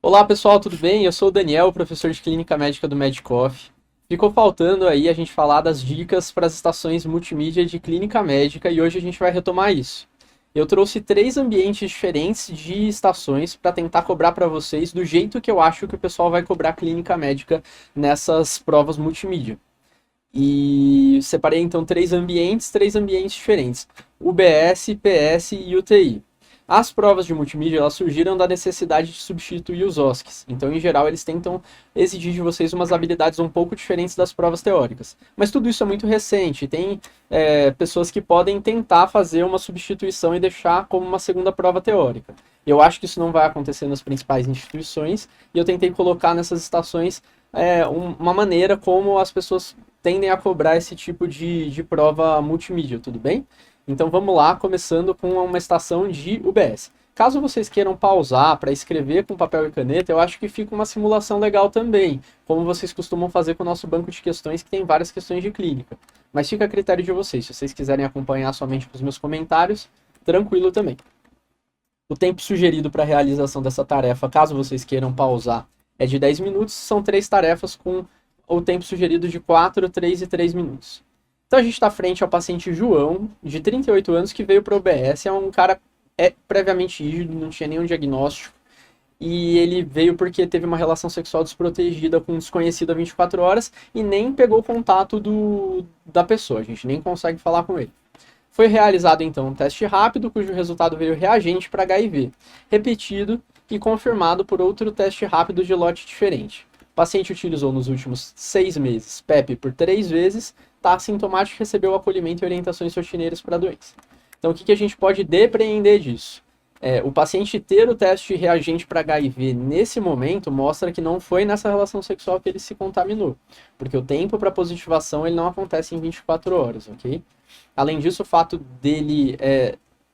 Olá pessoal, tudo bem? Eu sou o Daniel, professor de Clínica Médica do Medicoff. Ficou faltando aí a gente falar das dicas para as estações multimídia de Clínica Médica e hoje a gente vai retomar isso. Eu trouxe 3 ambientes diferentes de estações para tentar cobrar para vocês do jeito que eu acho que o pessoal vai cobrar Clínica Médica nessas provas multimídia. E separei então 3 ambientes diferentes: UBS, PS e UTI. As provas de multimídia elas surgiram da necessidade de substituir os OSCEs. Então, em geral, eles tentam exigir de vocês umas habilidades um pouco diferentes das provas teóricas. Mas tudo isso é muito recente. Tem pessoas que podem tentar fazer uma substituição e deixar como uma segunda prova teórica. Eu acho que isso não vai acontecer nas principais instituições e eu tentei colocar nessas estações uma maneira como as pessoas tendem a cobrar esse tipo de prova multimídia, tudo bem? Então vamos lá, começando com uma estação de UBS. Caso vocês queiram pausar para escrever com papel e caneta, eu acho que fica uma simulação legal também, como vocês costumam fazer com o nosso banco de questões, que tem várias questões de clínica. Mas fica a critério de vocês, se vocês quiserem acompanhar somente com os meus comentários, tranquilo também. O tempo sugerido para a realização dessa tarefa, caso vocês queiram pausar, é de 10 minutos, são 3 tarefas com o tempo sugerido de 4, 3 e 3 minutos. Então a gente está frente ao paciente João, de 38 anos, que veio para o UBS, é um cara previamente rígido, não tinha nenhum diagnóstico, e ele veio porque teve uma relação sexual desprotegida com um desconhecido há 24 horas e nem pegou contato da pessoa, a gente nem consegue falar com ele. Foi realizado então um teste rápido, cujo resultado veio reagente para HIV, repetido e confirmado por outro teste rápido de lote diferente. O paciente utilizou nos últimos 6 meses PEP por 3 vezes, está assintomático e recebeu acolhimento e orientações rotineiras para a doença. Então, o que a gente pode depreender disso? O paciente ter o teste reagente para HIV nesse momento mostra que não foi nessa relação sexual que ele se contaminou, porque o tempo para positivação ele não acontece em 24 horas, ok? Além disso, o fato dele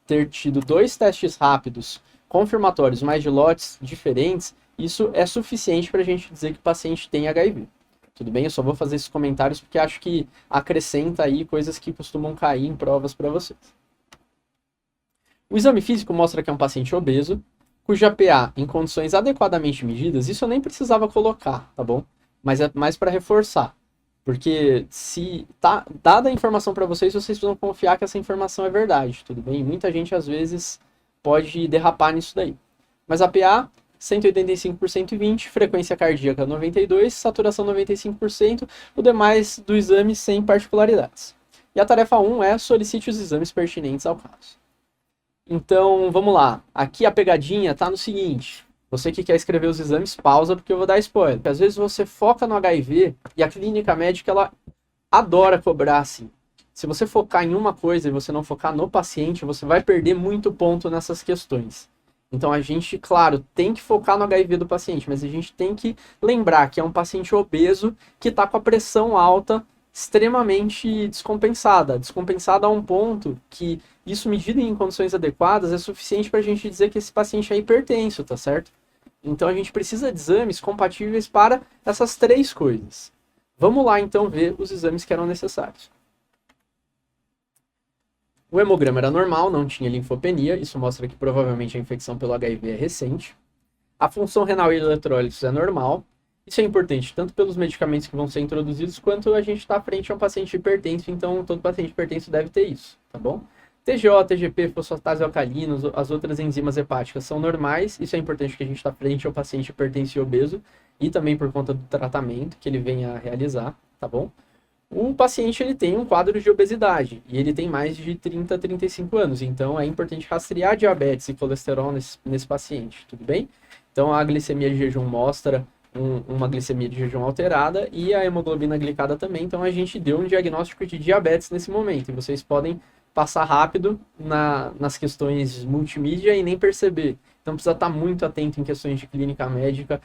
ter tido 2 testes rápidos confirmatórios, mas de lotes diferentes, isso é suficiente para a gente dizer que o paciente tem HIV. Tudo bem? Eu só vou fazer esses comentários porque acho que acrescenta aí coisas que costumam cair em provas para vocês. O exame físico mostra que é um paciente obeso, cuja PA em condições adequadamente medidas, isso eu nem precisava colocar, tá bom? Mas é mais para reforçar. Porque se tá dada a informação para vocês, vocês precisam confiar que essa informação é verdade, tudo bem? Muita gente às vezes pode derrapar nisso daí. Mas a PA 185 por 120, frequência cardíaca 92, saturação 95%, o demais do exame sem particularidades. E a tarefa 1 é solicite os exames pertinentes ao caso. Então, vamos lá. Aqui a pegadinha está no seguinte. Você que quer escrever os exames, pausa, porque eu vou dar spoiler. Porque às vezes você foca no HIV e a clínica médica, ela adora cobrar assim. Se você focar em uma coisa e você não focar no paciente, você vai perder muito ponto nessas questões. Então a gente, claro, tem que focar no HIV do paciente, mas a gente tem que lembrar que é um paciente obeso que está com a pressão alta extremamente descompensada. Descompensada a um ponto que isso medido em condições adequadas é suficiente para a gente dizer que esse paciente é hipertenso, tá certo? Então a gente precisa de exames compatíveis para essas 3 coisas. Vamos lá então ver os exames que eram necessários. O hemograma era normal, não tinha linfopenia, isso mostra que provavelmente a infecção pelo HIV é recente. A função renal e eletrólitos é normal. Isso é importante tanto pelos medicamentos que vão ser introduzidos, quanto a gente está frente a um paciente hipertenso, então todo paciente hipertenso deve ter isso, tá bom? TGO, TGP, fosfatase alcalina, as outras enzimas hepáticas são normais, isso é importante porque a gente está frente ao paciente hipertenso e obeso, e também por conta do tratamento que ele vem a realizar, tá bom? O paciente ele tem um quadro de obesidade e ele tem mais de 30 a 35 anos, então é importante rastrear diabetes e colesterol nesse paciente, tudo bem? Então a glicemia de jejum mostra uma glicemia de jejum alterada e a hemoglobina glicada também, então a gente deu um diagnóstico de diabetes nesse momento, e vocês podem passar rápido nas questões multimídia e nem perceber. Então precisa estar muito atento em questões de clínica médica,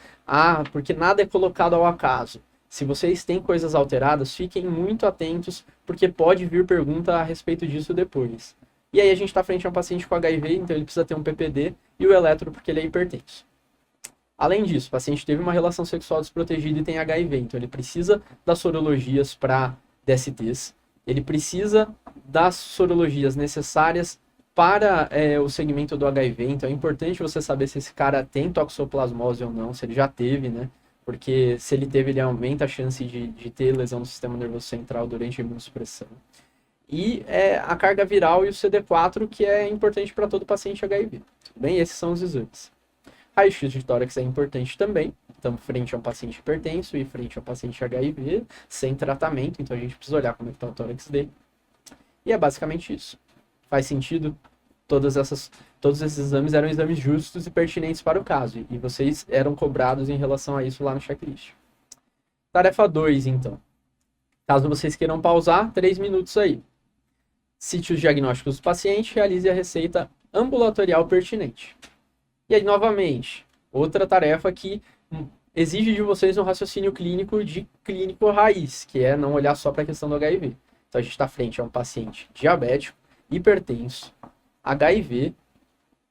porque nada é colocado ao acaso. Se vocês têm coisas alteradas, fiquem muito atentos, porque pode vir pergunta a respeito disso depois. E aí a gente está frente a um paciente com HIV, então ele precisa ter um PPD e o eletro porque ele é hipertenso. Além disso, o paciente teve uma relação sexual desprotegida e tem HIV, então ele precisa das sorologias para DSTs, ele precisa das sorologias necessárias para o segmento do HIV, então é importante você saber se esse cara tem toxoplasmose ou não, se ele já teve, né? Porque se ele teve, ele aumenta a chance de ter lesão do sistema nervoso central durante a imunossupressão. E a carga viral e o CD4, que é importante para todo paciente HIV. Tudo bem? Esses são os exames. Raio-x de tórax é importante também. Estamos frente a um paciente hipertenso e frente a um paciente HIV, sem tratamento, então a gente precisa olhar como é que está o tórax dele. E é basicamente isso. Faz sentido? Todos esses exames eram exames justos e pertinentes para o caso, e vocês eram cobrados em relação a isso lá no checklist. Tarefa 2, então. Caso vocês queiram pausar, 3 minutos aí. Cite os diagnósticos do paciente, realize a receita ambulatorial pertinente. E aí, novamente, outra tarefa que exige de vocês um raciocínio clínico de clínico raiz, que é não olhar só para a questão do HIV. Então, a gente está frente a um paciente diabético, hipertenso, HIV,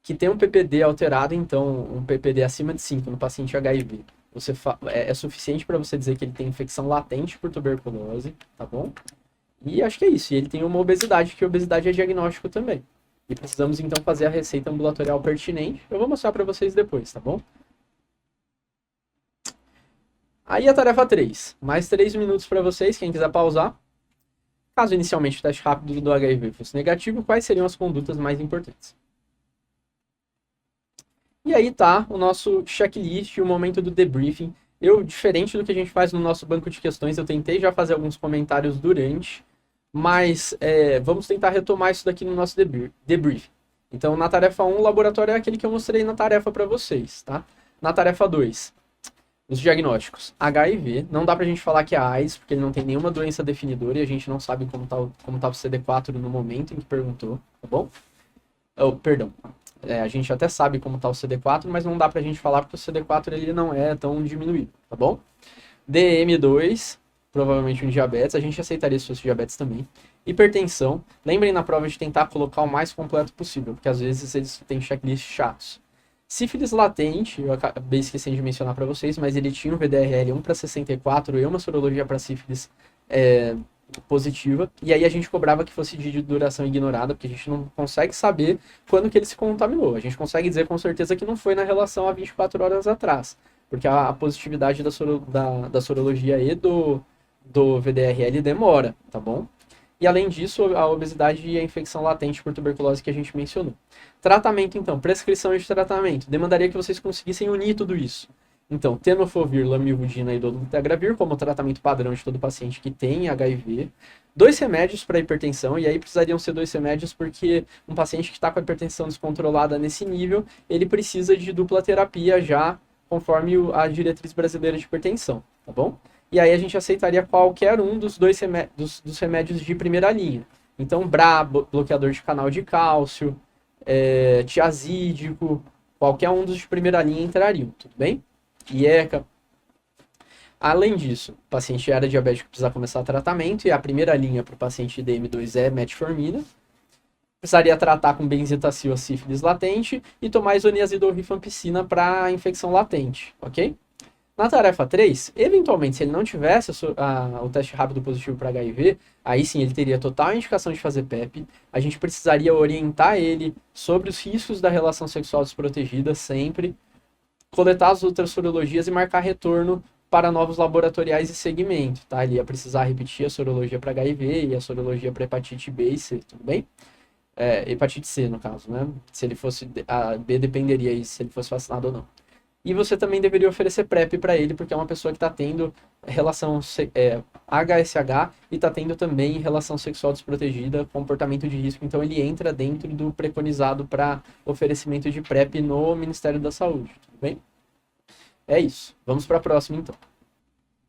que tem um PPD alterado, então um PPD acima de 5 no paciente HIV. É suficiente para você dizer que ele tem infecção latente por tuberculose, tá bom? E acho que é isso. E ele tem uma obesidade, que obesidade é diagnóstico também. E precisamos então fazer a receita ambulatorial pertinente. Eu vou mostrar para vocês depois, tá bom? Aí a tarefa 3. Mais 3 minutos para vocês, quem quiser pausar. Caso inicialmente o teste rápido do HIV fosse negativo, quais seriam as condutas mais importantes? E aí tá o nosso checklist e o momento do debriefing. Diferente do que a gente faz no nosso banco de questões, eu tentei já fazer alguns comentários durante, mas vamos tentar retomar isso daqui no nosso debriefing. Então, na tarefa 1, o laboratório é aquele que eu mostrei na tarefa para vocês, tá? Na tarefa 2, os diagnósticos. HIV, não dá pra gente falar que é AIDS, porque ele não tem nenhuma doença definidora e a gente não sabe como tá o CD4 no momento em que perguntou, tá bom? Perdão. A gente até sabe como tá o CD4, mas não dá pra gente falar porque o CD4 ele não é tão diminuído, tá bom? DM2, provavelmente um diabetes, a gente aceitaria se fosse diabetes também. Hipertensão, lembrem na prova de tentar colocar o mais completo possível, porque às vezes eles têm checklists chatos. Sífilis latente, eu acabei esquecendo de mencionar para vocês, mas ele tinha um VDRL 1/64 e uma sorologia para sífilis positiva, e aí a gente cobrava que fosse de duração ignorada, porque a gente não consegue saber quando que ele se contaminou. A gente consegue dizer com certeza que não foi na relação a 24 horas atrás, porque a positividade da sorologia e do VDRL demora, tá bom? E além disso, a obesidade e a infecção latente por tuberculose que a gente mencionou. Tratamento, então, prescrição de tratamento. Demandaria que vocês conseguissem unir tudo isso. Então, tenofovir, lamivudina e dolutegravir como tratamento padrão de todo paciente que tem HIV. 2 remédios para hipertensão, e aí precisariam ser 2 remédios porque um paciente que está com a hipertensão descontrolada nesse nível, ele precisa de dupla terapia já, conforme a diretriz brasileira de hipertensão, tá bom? E aí a gente aceitaria qualquer um dos dos remédios de primeira linha. Então, BRA, bloqueador de canal de cálcio, tiazídico, qualquer um dos de primeira linha entrariam, tudo bem? IECA. Além disso, o paciente era diabético precisa começar tratamento e a primeira linha para o paciente DM2 é metformina. Precisaria tratar com benzetacil a sífilis latente e tomar isoniazida ou rifampicina para a infecção latente, ok? Na tarefa 3, eventualmente, se ele não tivesse o teste rápido positivo para HIV, aí sim ele teria total indicação de fazer PEP. A gente precisaria orientar ele sobre os riscos da relação sexual desprotegida sempre, coletar as outras sorologias e marcar retorno para novos laboratoriais e segmento, tá? Ele ia precisar repetir a sorologia para HIV e a sorologia para hepatite B e C, tudo bem? Hepatite C, no caso, né? Se ele fosse, a B dependeria aí se ele fosse vacinado ou não. E você também deveria oferecer PrEP para ele, porque é uma pessoa que está tendo relação HSH e está tendo também relação sexual desprotegida, comportamento de risco. Então ele entra dentro do preconizado para oferecimento de PrEP no Ministério da Saúde, tudo bem? É isso. Vamos para a próxima, então.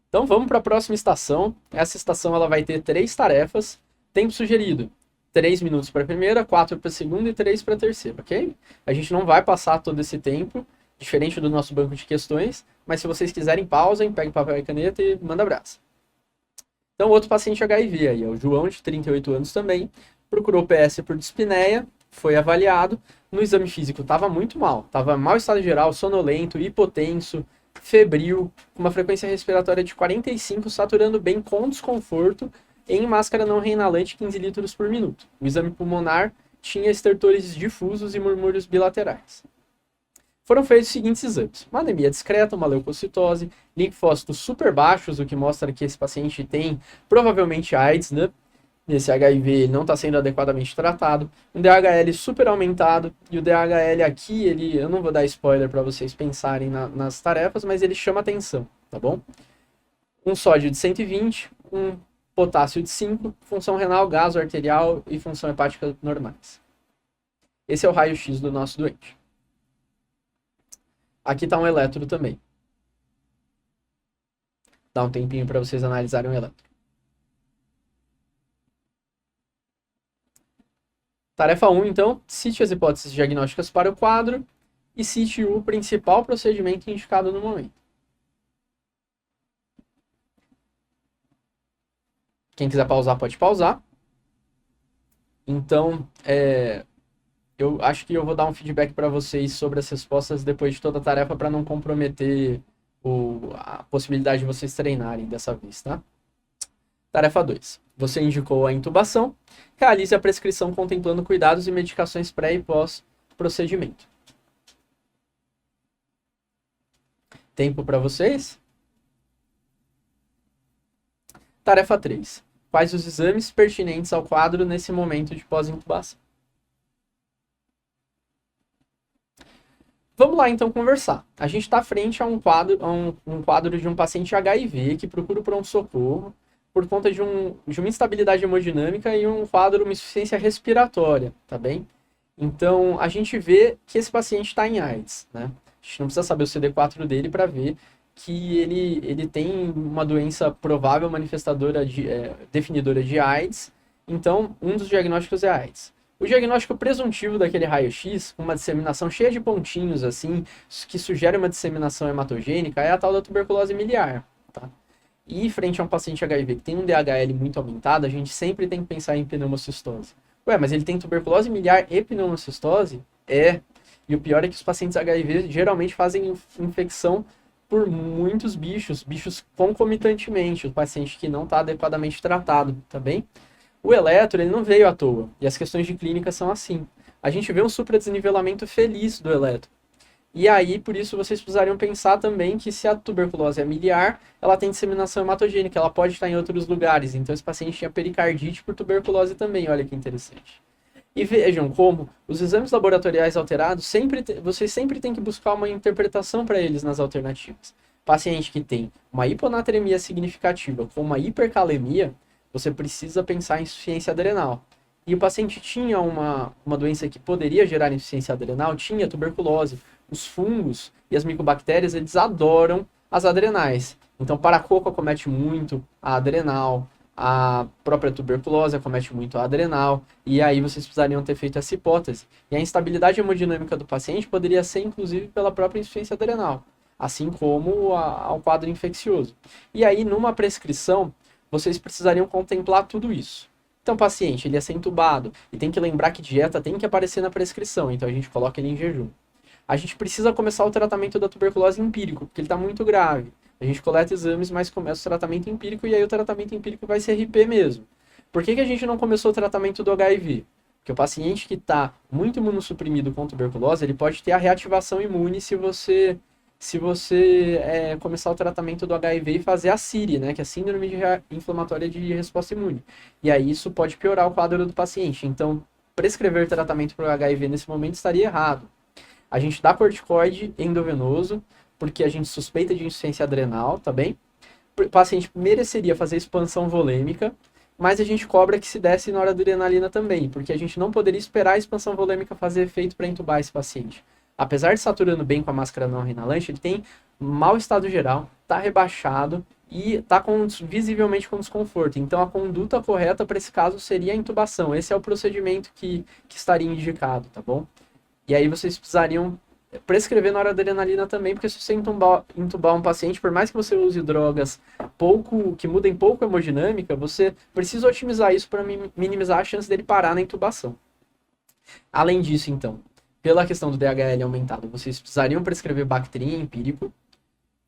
Então vamos para a próxima estação. Essa estação ela vai ter 3 tarefas. Tempo sugerido: 3 minutos para a primeira, 4 para a segunda e 3 para a terceira, ok? A gente não vai passar todo esse tempo, diferente do nosso banco de questões, mas se vocês quiserem, pausem, peguem papel e caneta e manda abraço. Então, outro paciente HIV aí, é o João, de 38 anos também, procurou PS por dispneia, foi avaliado, no exame físico estava muito mal, estava mal estado geral, sonolento, hipotenso, febril, com uma frequência respiratória de 45, saturando bem com desconforto, em máscara não reinalante 15 litros por minuto. O exame pulmonar tinha estertores difusos e murmúrios bilaterais. Foram feitos os seguintes exames: uma anemia discreta, uma leucocitose, linfócitos super baixos, o que mostra que esse paciente tem provavelmente AIDS, né? Esse HIV não está sendo adequadamente tratado, um DHL super aumentado, e o DHL aqui, eu não vou dar spoiler para vocês pensarem nas tarefas, mas ele chama atenção, tá bom? Um sódio de 120, um potássio de 5, função renal, gaso arterial e função hepática normais. Esse é o raio-x do nosso doente. Aqui está um eletro também. Dá um tempinho para vocês analisarem o eletro. Tarefa 1, então, cite as hipóteses diagnósticas para o quadro e cite o principal procedimento indicado no momento. Quem quiser pausar, pode pausar. Então, eu acho que eu vou dar um feedback para vocês sobre as respostas depois de toda a tarefa para não comprometer a possibilidade de vocês treinarem dessa vez, tá? Tarefa 2. Você indicou a intubação. Realize a prescrição contemplando cuidados e medicações pré e pós procedimento. Tempo para vocês? Tarefa 3. Quais os exames pertinentes ao quadro nesse momento de pós-intubação? Vamos lá então conversar. A gente está frente a um quadro de um paciente HIV que procura o pronto-socorro por conta de uma instabilidade hemodinâmica e um quadro, uma insuficiência respiratória, tá bem? Então, a gente vê que esse paciente está em AIDS, né? A gente não precisa saber o CD4 dele para ver que ele tem uma doença provável manifestadora, definidora de AIDS. Então, um dos diagnósticos é AIDS. O diagnóstico presuntivo daquele raio-x, com uma disseminação cheia de pontinhos, assim, que sugere uma disseminação hematogênica, é a tal da tuberculose miliar, tá? E frente a um paciente HIV que tem um DHL muito aumentado, a gente sempre tem que pensar em pneumocistose. Ué, mas ele tem tuberculose miliar e pneumocistose? É. E o pior é que os pacientes HIV geralmente fazem infecção por muitos bichos concomitantemente, o paciente que não está adequadamente tratado, tá bem? O eletro, ele não veio à toa, e as questões de clínica são assim. A gente vê um supradesnivelamento feliz do eletro. E aí, por isso, vocês precisariam pensar também que se a tuberculose é miliar, ela tem disseminação hematogênica, ela pode estar em outros lugares. Então, esse paciente tinha pericardite por tuberculose também, olha que interessante. E vejam como os exames laboratoriais alterados, vocês sempre têm que buscar uma interpretação para eles nas alternativas. Paciente que tem uma hiponatremia significativa com uma hipercalemia, você precisa pensar em insuficiência adrenal. E o paciente tinha uma doença que poderia gerar insuficiência adrenal, tinha tuberculose. Os fungos e as micobactérias, eles adoram as adrenais. Então, paracoco acomete muito a adrenal, a própria tuberculose acomete muito a adrenal, e aí vocês precisariam ter feito essa hipótese. E a instabilidade hemodinâmica do paciente poderia ser, inclusive, pela própria insuficiência adrenal, assim como ao quadro infeccioso. E aí, numa prescrição, vocês precisariam contemplar tudo isso. Então, o paciente, ele ia ser entubado, e tem que lembrar que dieta tem que aparecer na prescrição, então a gente coloca ele em jejum. A gente precisa começar o tratamento da tuberculose empírico, porque ele está muito grave. A gente coleta exames, mas começa o tratamento empírico, e aí o tratamento empírico vai ser RP mesmo. Por que a gente não começou o tratamento do HIV? Porque o paciente que está muito imunossuprimido com tuberculose, ele pode ter a reativação imune se você começar o tratamento do HIV e fazer a SIRI, né, que é a Síndrome Inflamatória de Resposta Imune. E aí isso pode piorar o quadro do paciente. Então, prescrever tratamento para o HIV nesse momento estaria errado. A gente dá corticoide endovenoso, porque a gente suspeita de insuficiência adrenal, tá bem? O paciente mereceria fazer expansão volêmica, mas a gente cobra que se desse noradrenalina também, porque a gente não poderia esperar a expansão volêmica fazer efeito para entubar esse paciente. Apesar de saturando bem com a máscara não reinalante, ele tem mau estado geral, está rebaixado e está visivelmente com desconforto. Então, a conduta correta para esse caso seria a intubação. Esse é o procedimento que estaria indicado, tá bom? E aí vocês precisariam prescrever noradrenalina também, porque se você intubar um paciente, por mais que você use drogas que mudem pouco a hemodinâmica, você precisa otimizar isso para minimizar a chance dele parar na intubação. Além disso, então, pela questão do DHL aumentado, vocês precisariam prescrever Bactrim empírico,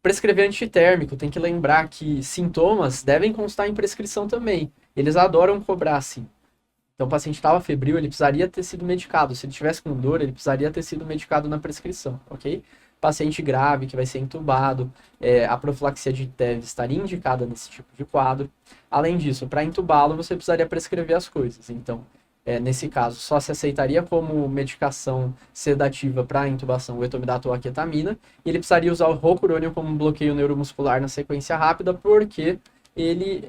prescrever antitérmico. Tem que lembrar que sintomas devem constar em prescrição também. Eles adoram cobrar assim. Então, o paciente estava febril, ele precisaria ter sido medicado. Se ele tivesse com dor, ele precisaria ter sido medicado na prescrição, ok? Paciente grave, que vai ser entubado, a profilaxia de TEV estaria indicada nesse tipo de quadro. Além disso, para entubá-lo, você precisaria prescrever as coisas. Então, nesse caso, só se aceitaria como medicação sedativa para intubação o etomidato ou a ketamina, e ele precisaria usar o rocuronium como bloqueio neuromuscular na sequência rápida, porque ele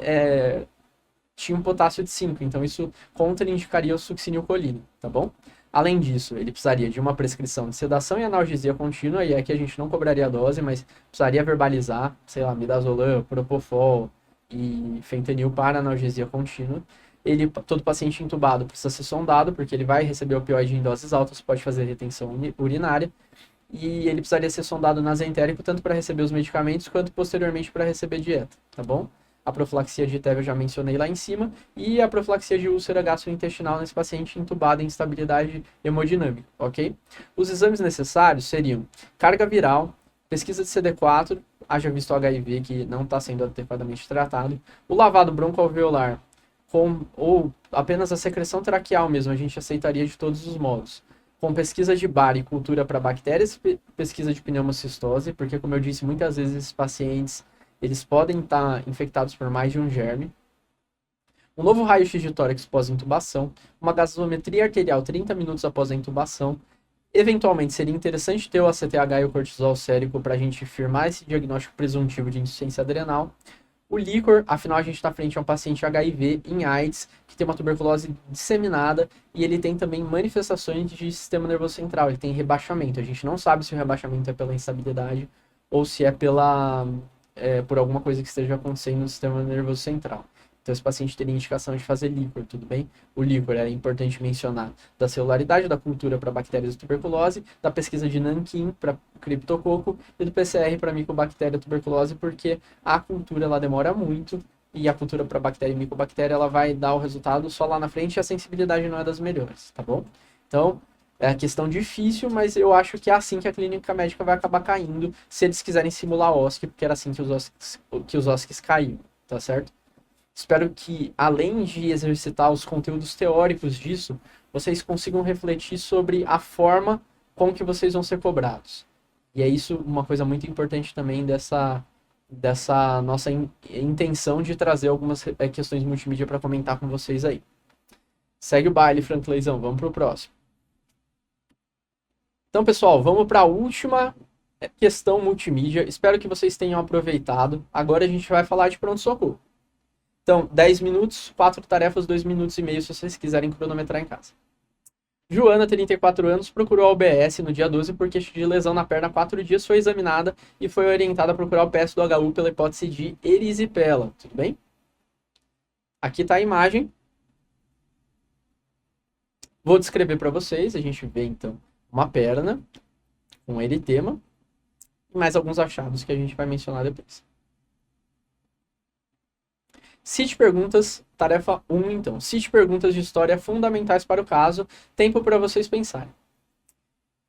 tinha um potássio de 5, então isso contraindicaria o succinilcolina, tá bom? Além disso, ele precisaria de uma prescrição de sedação e analgesia contínua, e aqui a gente não cobraria a dose, mas precisaria verbalizar, sei lá, midazolam, propofol e fentanil para analgesia contínua. Todo paciente entubado precisa ser sondado, porque ele vai receber opioide em doses altas, pode fazer retenção urinária, e ele precisaria ser sondado nasentérico tanto para receber os medicamentos, quanto posteriormente para receber dieta, tá bom? A profilaxia de TEV eu já mencionei lá em cima, e a profilaxia de úlcera gastrointestinal nesse paciente entubado em instabilidade hemodinâmica, ok? Os exames necessários seriam carga viral, pesquisa de CD4, haja visto o HIV que não está sendo adequadamente tratado, o lavado broncoalveolar, ou apenas a secreção traqueal mesmo, a gente aceitaria de todos os modos. Com pesquisa de Bar e cultura para bactérias, pesquisa de pneumocistose, porque como eu disse, muitas vezes esses pacientes eles podem estar infectados por mais de um germe. Um novo raio-x de tórax pós-intubação, uma gasometria arterial 30 minutos após a intubação. Eventualmente, seria interessante ter o ACTH e o cortisol sérico para a gente firmar esse diagnóstico presuntivo de insuficiência adrenal. O líquor, afinal, a gente está frente a um paciente HIV em AIDS, que tem uma tuberculose disseminada, e ele tem também manifestações de sistema nervoso central, ele tem rebaixamento. A gente não sabe se o rebaixamento é pela instabilidade ou se é por alguma coisa que esteja acontecendo no sistema nervoso central. Então, esse paciente teria indicação de fazer líquor, tudo bem? O líquor é importante mencionar da celularidade, da cultura para bactérias de tuberculose, da pesquisa de Nankin para criptococo e do PCR para micobactéria tuberculose, porque a cultura ela demora muito e a cultura para bactéria e micobactéria ela vai dar o resultado só lá na frente e a sensibilidade não é das melhores, tá bom? Então, é questão difícil, mas eu acho que é assim que a clínica médica vai acabar caindo, se eles quiserem simular OSCE, porque era assim que os OSCEs caíam, tá certo? Espero que, além de exercitar os conteúdos teóricos disso, vocês consigam refletir sobre a forma com que vocês vão ser cobrados. E é isso uma coisa muito importante também dessa nossa intenção de trazer algumas questões multimídia para comentar com vocês aí. Segue o baile, Frankleizão. Vamos para o próximo. Então, pessoal, vamos para a última questão multimídia. Espero que vocês tenham aproveitado. Agora a gente vai falar de pronto-socorro. Então, 10 minutos, 4 tarefas, 2 minutos e meio, se vocês quiserem cronometrar em casa. Joana, 34 anos, procurou a UBS no dia 12 por queixa de lesão na perna há 4 dias, foi examinada e foi orientada a procurar o PS do HU pela hipótese de erisipela. Tudo bem? Aqui está a imagem. Vou descrever para vocês. A gente vê, então, uma perna com eritema e mais alguns achados que a gente vai mencionar depois. Cite perguntas, tarefa 1, então. Cite perguntas de história fundamentais para o caso, tempo para vocês pensarem.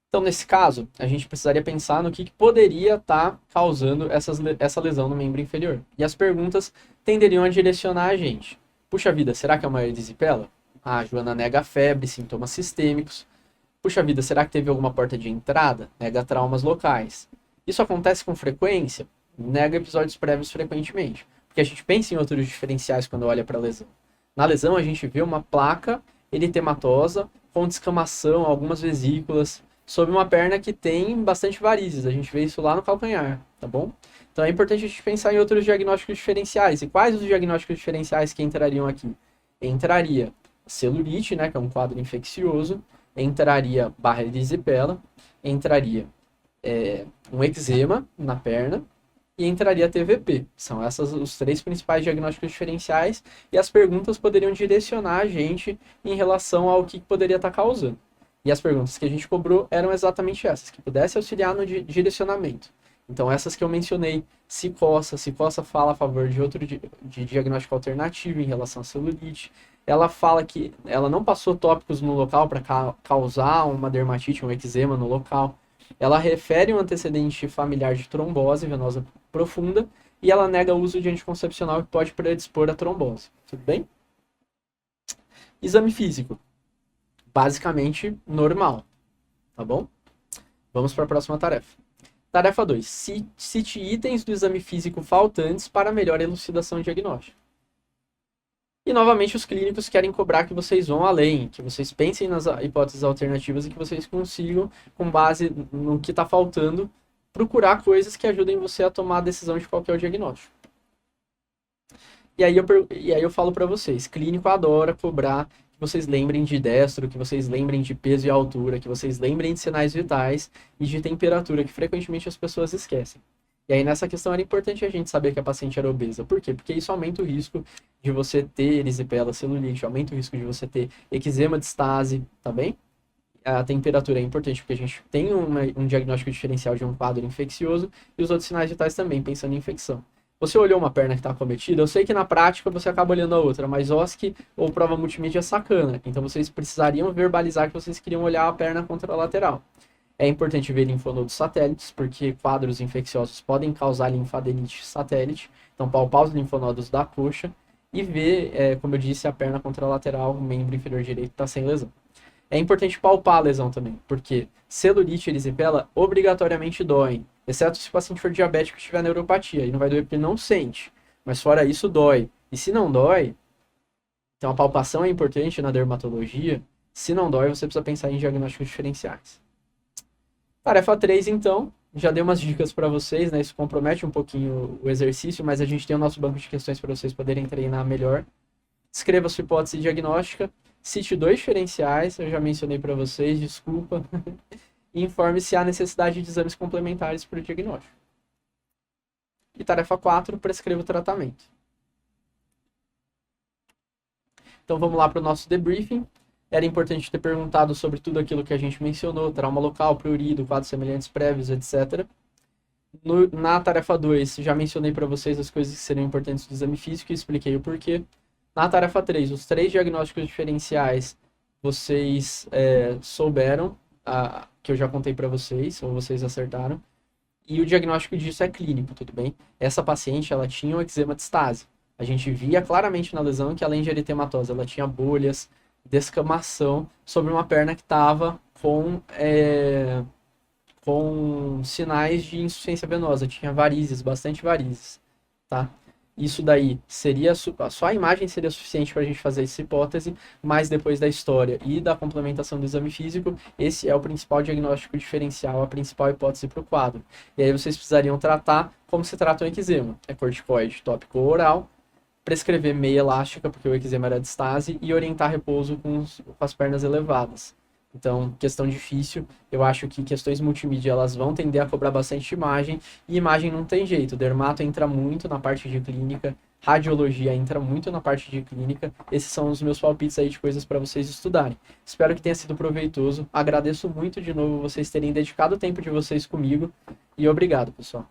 Então, nesse caso, a gente precisaria pensar no que poderia estar causando essa lesão no membro inferior. E as perguntas tenderiam a direcionar a gente. Puxa vida, será que é uma erisipela? A Joana nega febre, sintomas sistêmicos. Puxa vida, será que teve alguma porta de entrada? Nega traumas locais. Isso acontece com frequência? Nega episódios prévios frequentemente. Porque a gente pensa em outros diferenciais quando olha para a lesão. Na lesão, a gente vê uma placa eritematosa com descamação, algumas vesículas, sobre uma perna que tem bastante varizes. A gente vê isso lá no calcanhar, tá bom? Então é importante a gente pensar em outros diagnósticos diferenciais. E quais os diagnósticos diferenciais que entrariam aqui? Entraria celulite, né, que é um quadro infeccioso, entraria barra erisipela, entraria um eczema na perna, e entraria TVP. São esses os 3 principais diagnósticos diferenciais e as perguntas poderiam direcionar a gente em relação ao que poderia estar causando. E as perguntas que a gente cobrou eram exatamente essas, que pudessem auxiliar no direcionamento. Então essas que eu mencionei, se coça fala a favor de outro de diagnóstico alternativo em relação à celulite. Ela fala que ela não passou tópicos no local para causar uma dermatite, um eczema no local. Ela refere um antecedente familiar de trombose venosa profunda e ela nega o uso de anticoncepcional que pode predispor a trombose. Tudo bem? Exame físico, basicamente normal, tá bom? Vamos para a próxima tarefa. Tarefa 2. Cite itens do exame físico faltantes para melhor elucidação diagnóstica. E, novamente, os clínicos querem cobrar que vocês vão além, que vocês pensem nas hipóteses alternativas e que vocês consigam, com base no que está faltando, procurar coisas que ajudem você a tomar a decisão de qual que é o diagnóstico. E aí eu falo para vocês, clínico adora cobrar que vocês lembrem de destro, que vocês lembrem de peso e altura, que vocês lembrem de sinais vitais e de temperatura, que frequentemente as pessoas esquecem. E aí nessa questão era importante a gente saber que a paciente era obesa. Por quê? Porque isso aumenta o risco de você ter erisipela, celulite, aumenta o risco de você ter eczema de Stase, tá bem? A temperatura é importante porque a gente tem um diagnóstico diferencial de um quadro infeccioso e os outros sinais vitais também, pensando em infecção. Você olhou uma perna que está acometida, eu sei que na prática você acaba olhando a outra, mas OSCE ou prova multimídia é sacana. Então vocês precisariam verbalizar que vocês queriam olhar a perna contralateral. É importante ver linfonodos satélites, porque quadros infecciosos podem causar linfadenite satélite. Então palpar os linfonodos da coxa e ver, como eu disse, a perna contralateral, o membro inferior direito está sem lesão. É importante palpar a lesão também, porque celulite e erisipela obrigatoriamente doem, exceto se o paciente for diabético e tiver neuropatia, aí não vai doer porque não sente, mas fora isso dói. E se não dói, então a palpação é importante na dermatologia, se não dói você precisa pensar em diagnósticos diferenciais. Tarefa 3 então, já dei umas dicas para vocês, né? Isso compromete um pouquinho o exercício, mas a gente tem o nosso banco de questões para vocês poderem treinar melhor. Escreva sua hipótese diagnóstica, cite 2 diferenciais, eu já mencionei para vocês, desculpa, e informe se há necessidade de exames complementares para o diagnóstico. E tarefa 4, prescreva o tratamento. Então vamos lá para o nosso debriefing. Era importante ter perguntado sobre tudo aquilo que a gente mencionou, trauma local, prurido, quadros semelhantes prévios, etc. Na tarefa 2, já mencionei para vocês as coisas que seriam importantes do exame físico e expliquei o porquê. Na tarefa 3, os 3 diagnósticos diferenciais vocês souberam, que eu já contei para vocês, ou vocês acertaram. E o diagnóstico disso é clínico, tudo bem? Essa paciente, ela tinha um eczema de Stase. A gente via claramente na lesão que além de eritematose, ela tinha bolhas, descamação sobre uma perna que estava com sinais de insuficiência venosa. Tinha varizes, bastante varizes, tá? Isso daí seria, só a imagem seria suficiente para a gente fazer essa hipótese, mas depois da história e da complementação do exame físico, esse é o principal diagnóstico diferencial, a principal hipótese para o quadro. E aí vocês precisariam tratar como se trata o eczema. É corticoide tópico ou oral, prescrever meia elástica, porque o eczema era de Stase, e orientar repouso com as pernas elevadas. Então, questão difícil, eu acho que questões multimídia elas vão tender a cobrar bastante imagem, e imagem não tem jeito, o dermato entra muito na parte de clínica, radiologia entra muito na parte de clínica, esses são os meus palpites aí de coisas para vocês estudarem. Espero que tenha sido proveitoso, agradeço muito de novo vocês terem dedicado o tempo de vocês comigo, e obrigado, pessoal.